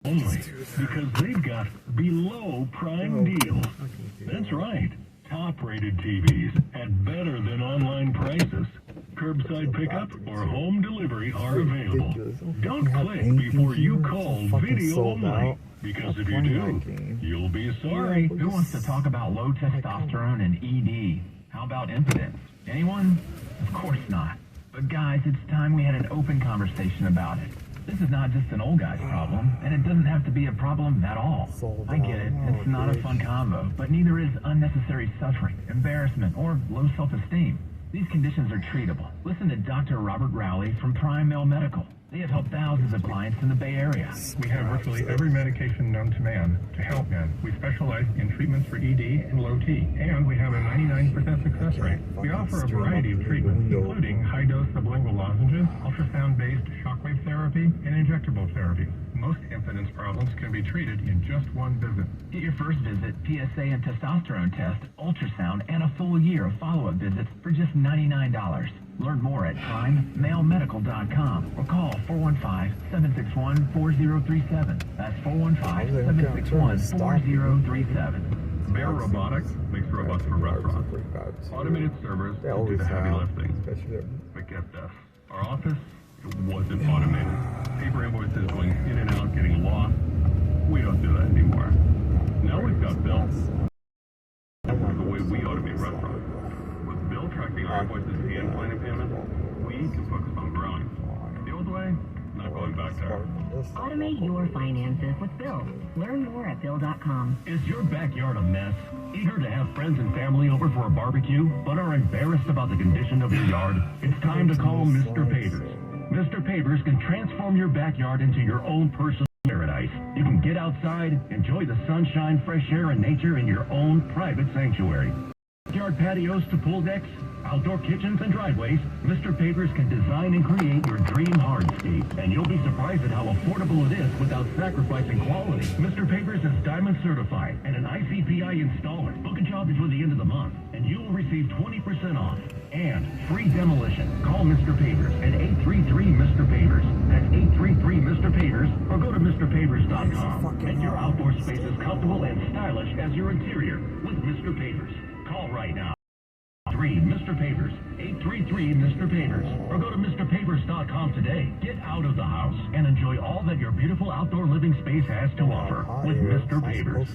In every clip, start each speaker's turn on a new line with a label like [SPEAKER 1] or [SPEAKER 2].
[SPEAKER 1] only because they've got below prime deals. That's right. Top-rated TVs at better than online prices. Curbside pickup or home delivery are available. Don't click before you call video only, because if you do, you'll be sorry.
[SPEAKER 2] Who wants to talk about low testosterone and ED? How about impotence? Anyone? Of course not. But guys, it's time we had an open conversation about it. This is not just an old guy's problem, and it doesn't have to be a problem at all. I get it, it's not a fun combo, but neither is unnecessary suffering, embarrassment, or low self-esteem. These conditions are treatable. Listen to Dr. Robert Rowley from Prime Male Medical. They have helped thousands of clients in the Bay Area.
[SPEAKER 3] We have virtually every medication known to man to help men. We specialize in treatments for ED and low T, and we have a 99% success rate. We offer a variety of treatments, including high-dose sublingual lozenges, ultrasound-based shockwave therapy, and injectable therapy. Most impotence problems can be treated in just one visit.
[SPEAKER 2] Get your first visit, PSA and testosterone test, ultrasound, and a full year of follow-up visits for just $99. Learn more at PrimeMaleMedical.com or call 415-761-4037. That's 415-761-4037.
[SPEAKER 3] Bear Robotics makes robots for restaurants. Automated servers will do the heavy lifting. But get this, our office, it wasn't automated. Paper invoices going in and out, getting lost. We don't do that anymore. Now we've got Bill. The way we automate restaurants. With Bill tracking our invoices and planning payments, we can focus on growing. The old way, not going back there.
[SPEAKER 4] Automate your finances with Bill. Learn more at Bill.com.
[SPEAKER 1] Is your backyard a mess? Eager to have friends and family over for a barbecue, but are embarrassed about the condition of your yard? It's time to call Mr. Pavers. Mr. Pavers can transform your backyard into your own personal paradise. You can get outside, enjoy the sunshine, fresh air, and nature in your own private sanctuary. Backyard patios to pool decks, outdoor kitchens and driveways, Mr. Pavers can design and create your dream hardscape, and you'll be surprised at how affordable it is without sacrificing quality. Mr. Pavers is Diamond certified and an ICPI installer. Book a job before the end of the month, and you will receive 20% off and free demolition. Call Mr. Pavers at 833-MR-PAVERS. That's 833-MR-PAVERS, or go to MrPavers.com. Make your outdoor spaces comfortable and stylish as your interior with Mr. Pavers. Call right now. 3 Mr. Pavers, 833 Mr. Pavers, or go to MrPavers.com today. Get out of the house and enjoy all that your beautiful outdoor living space has to offer with Mr. Pavers.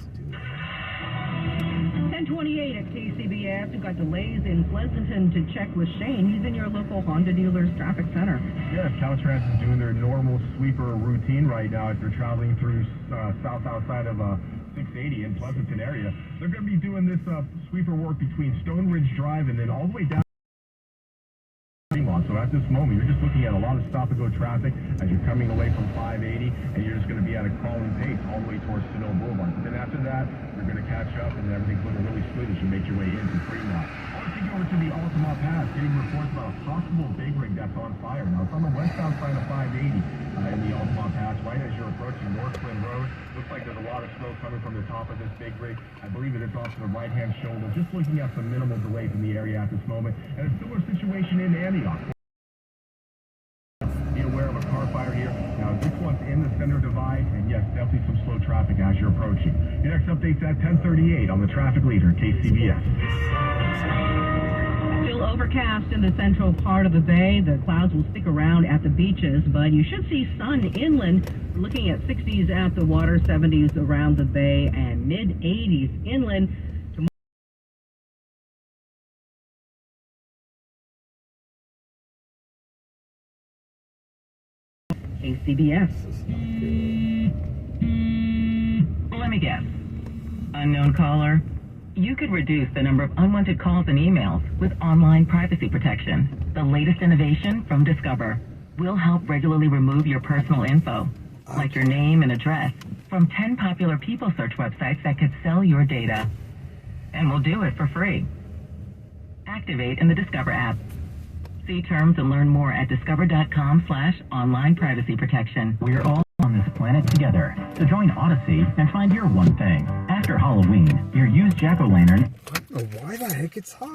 [SPEAKER 5] 1028 at KCBS. We've got delays in Pleasanton to check with Shane. He's in your local Honda dealer's traffic center.
[SPEAKER 3] Yeah, Caltrans is doing their normal sweeper routine right now as they're traveling through south outside of 680 in Pleasanton area. They're going to be doing this sweeper work between Stone Ridge Drive and then all the way down. So at this moment, you're just looking at a lot of stop-and-go traffic as you're coming away from 580, and you're just going to be at a crawling pace all the way towards Sonoma Boulevard. But then after that, you're going to catch up, and everything's looking really smooth as you make your way into Fremont. I want to take you over to the Altamont Pass, getting reports about a possible big rig that's on fire. Now, it's on the westbound side of 580 in the Altamont Pass, right as you're approaching North Flynn Road. Looks like there's a lot of smoke coming from the top of this big rig. I believe it is off to the right-hand shoulder. Just looking at some minimal delays in the area at this moment. And a similar situation in Antioch. Be aware of a car fire here. Now, this one's in the center divide, and yes, definitely some slow traffic as you're approaching. Your next update's at 10:38 on the traffic leader, KCBS.
[SPEAKER 5] Still overcast in the central part of the bay. The clouds will stick around at the beaches, but you should see sun inland. We're looking at 60s at the water, 70s around the bay, and mid-80s inland. KCBS.
[SPEAKER 4] Let me guess. Unknown caller. You could reduce the number of unwanted calls and emails with online privacy protection. The latest innovation from Discover will help regularly remove your personal info, like your name and address, from 10 popular people search websites that could sell your data. And we'll do it for free. Activate in the Discover app. See terms and learn more at discover.com/online privacy protection.
[SPEAKER 2] We're all on this planet together. So join Odyssey and find your one thing. After Halloween, your used jack-o'-lantern.
[SPEAKER 6] I don't know why the heck it's hot.